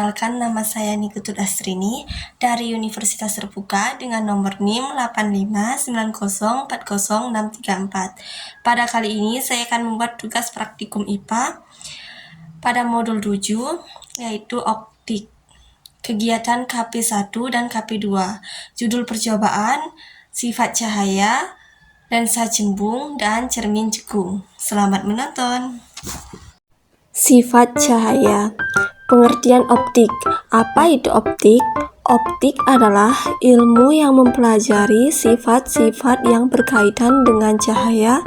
Perkenalkan, nama saya Nikutut Astrini dari Universitas Terbuka dengan nomor NIM 85904064. Pada kali ini saya akan membuat tugas praktikum IPA pada modul 7 yaitu optik. Kegiatan KP1 dan KP2. Judul percobaan, sifat cahaya, lensa cembung, dan cermin cekung. Selamat menonton. Sifat cahaya. Pengertian optik. Apa itu optik? Optik adalah ilmu yang mempelajari sifat-sifat yang berkaitan dengan cahaya.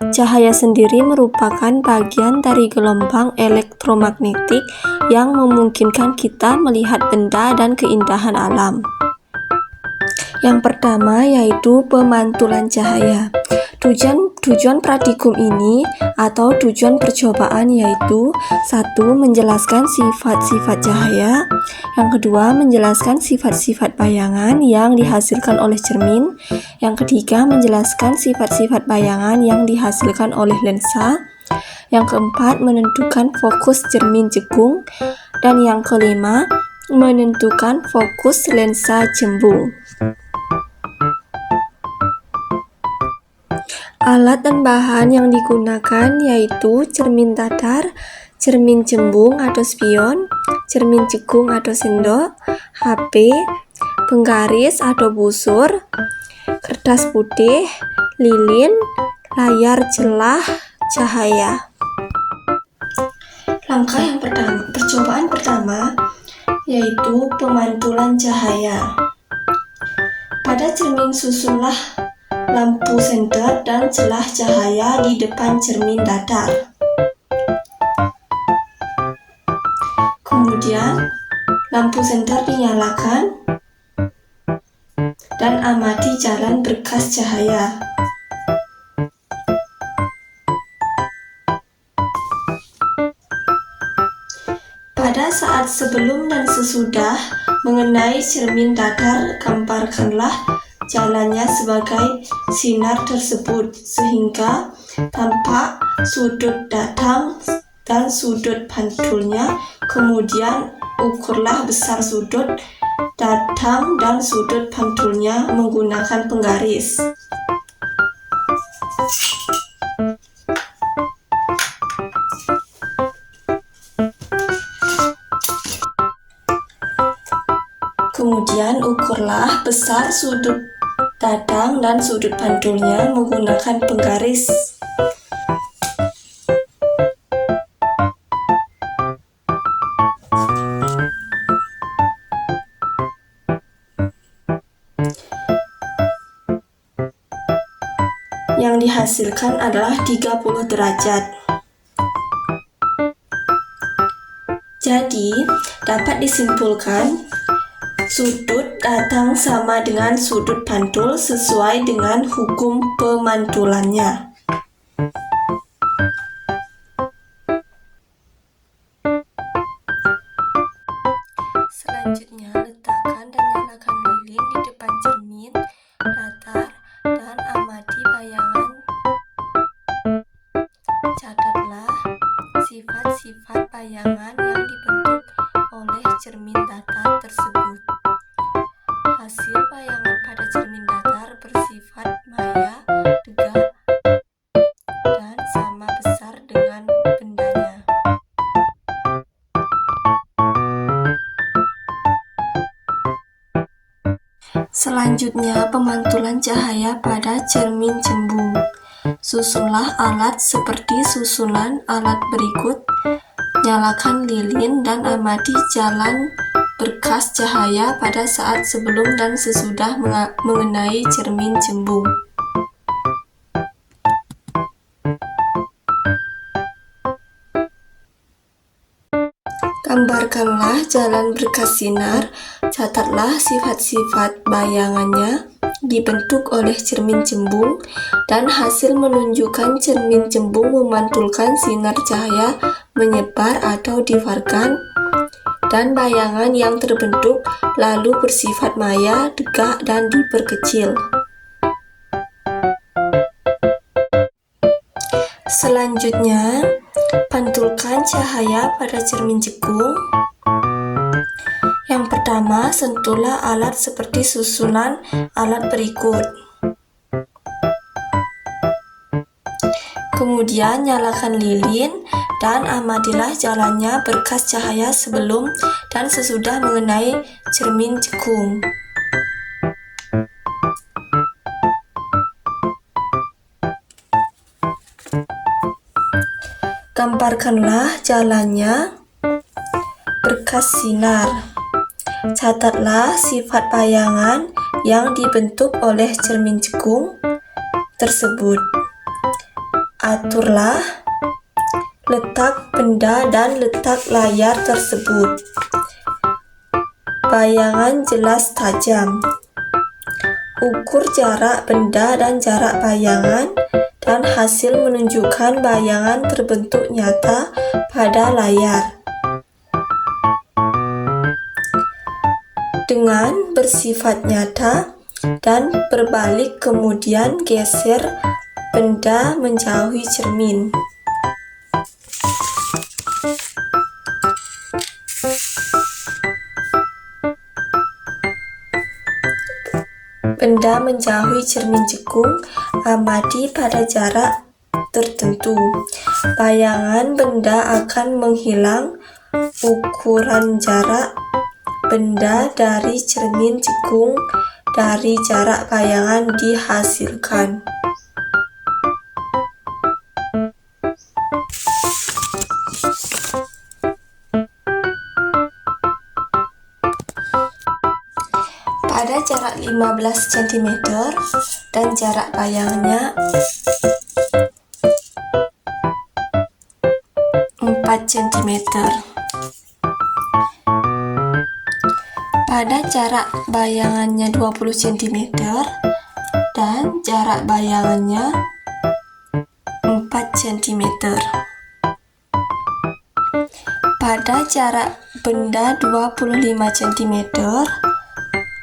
Cahaya sendiri merupakan bagian dari gelombang elektromagnetik yang memungkinkan kita melihat benda dan keindahan alam. Yang pertama yaitu pemantulan cahaya. Tujuan praktikum ini atau tujuan percobaan yaitu 1. Menjelaskan sifat-sifat cahaya. Yang kedua, menjelaskan sifat-sifat bayangan yang dihasilkan oleh cermin. Yang ketiga, menjelaskan sifat-sifat bayangan yang dihasilkan oleh lensa. Yang keempat, menentukan fokus cermin cekung. Dan yang kelima, menentukan fokus lensa cembung. Alat dan bahan yang digunakan yaitu cermin datar, cermin cembung atau spion, cermin cekung atau sendok, HP, penggaris atau busur, kertas putih, lilin, layar celah cahaya. Langkah yang pertama, percobaan pertama yaitu pemantulan cahaya. Pada cermin susunlah lampu senter dan celah cahaya di depan cermin datar. Kemudian, lampu senter dinyalakan dan amati jalan berkas cahaya. Pada saat sebelum dan sesudah mengenai cermin datar, gambarkanlah jalannya sebagai sinar tersebut sehingga tampak sudut datang dan sudut pantulnya. Kemudian ukurlah besar sudut datang dan sudut pantulnya menggunakan penggaris. Kemudian ukurlah besar sudut datang dan sudut pantulnya menggunakan penggaris. Yang dihasilkan adalah 30 derajat. Jadi, dapat disimpulkan sudut datang sama dengan sudut pantul sesuai dengan hukum pemantulannya. Selanjutnya, letakkan dan nyalakan lilin di depan cermin datar dan amati bayangan. Catatlah sifat-sifat bayangan yang dibentuk oleh cermin datar tersebut. Hasil bayangan pada cermin datar bersifat maya, tegak, dan sama besar dengan bendanya. Selanjutnya, pemantulan cahaya pada cermin cembung. Susunlah alat seperti susunan alat berikut. Nyalakan lilin dan amati jalan berkas cahaya pada saat sebelum dan sesudah mengenai cermin cembung. Gambarkanlah jalan berkas sinar, catatlah sifat-sifat bayangannya dibentuk oleh cermin cembung, dan hasil menunjukkan cermin cembung memantulkan sinar cahaya menyebar atau divarkan, dan bayangan yang terbentuk lalu bersifat maya, tegak, dan diperkecil. Selanjutnya, pantulkan cahaya pada cermin cekung. Pertama, sentuhlah alat seperti susunan alat berikut. Kemudian nyalakan lilin dan amatilah jalannya berkas cahaya sebelum dan sesudah mengenai cermin cekung. Gambarkanlah jalannya berkas sinar. Catatlah sifat bayangan yang dibentuk oleh cermin cekung tersebut. Aturlah letak benda dan letak layar tersebut. Bayangan jelas tajam. Ukur jarak benda dan jarak bayangan, dan hasil menunjukkan bayangan terbentuk nyata pada layar. Dengan bersifat nyata dan berbalik, kemudian geser benda menjauhi cermin. Benda menjauhi cermin cekung, amati pada jarak tertentu. Bayangan benda akan menghilang. Ukuran jarak benda dari cermin cekung dari jarak bayangan dihasilkan. Pada jarak 15 cm dan jarak bayangannya 4 cm. Pada jarak bayangannya 20 cm dan jarak bayangannya 4 cm. Pada jarak benda 25 cm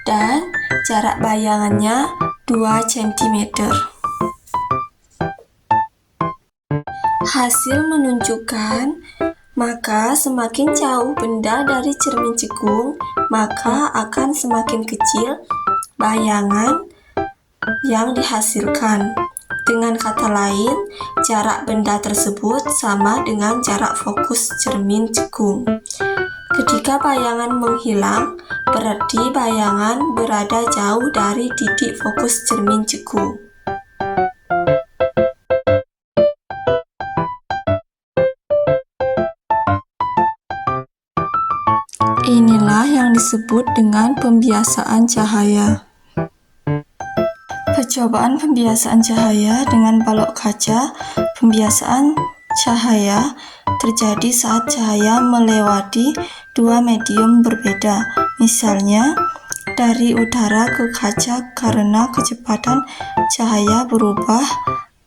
dan jarak bayangannya 2 cm. Hasil menunjukkan, maka semakin jauh benda dari cermin cekung, maka akan semakin kecil bayangan yang dihasilkan. Dengan kata lain, jarak benda tersebut sama dengan jarak fokus cermin cekung. Ketika bayangan menghilang, berarti bayangan berada jauh dari titik fokus cermin cekung. Inilah yang disebut dengan pembiasaan cahaya. Percobaan pembiasaan cahaya dengan balok kaca. Pembiasaan cahaya terjadi saat cahaya melewati dua medium berbeda. Misalnya, dari udara ke kaca karena kecepatan cahaya berubah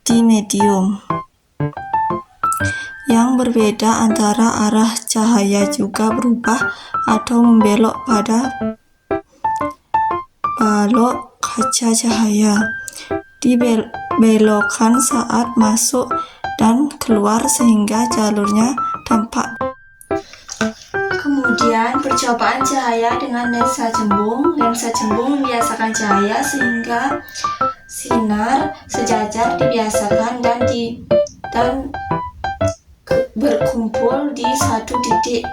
di medium yang berbeda, antara arah cahaya juga berubah atau membelok pada balok kaca cahaya. Dibelokkan saat masuk dan keluar sehingga jalurnya tampak. Kemudian percobaan cahaya dengan lensa cembung. Lensa cembung membiasakan cahaya sehingga sinar sejajar dibiasakan dan berkumpul di satu titik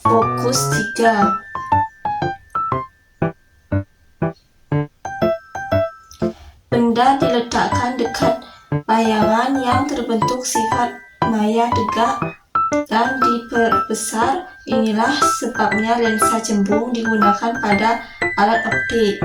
fokus 3. Benda diletakkan dekat bayangan yang terbentuk sifat maya tegak dan diperbesar. Inilah sebabnya lensa cembung digunakan pada alat optik.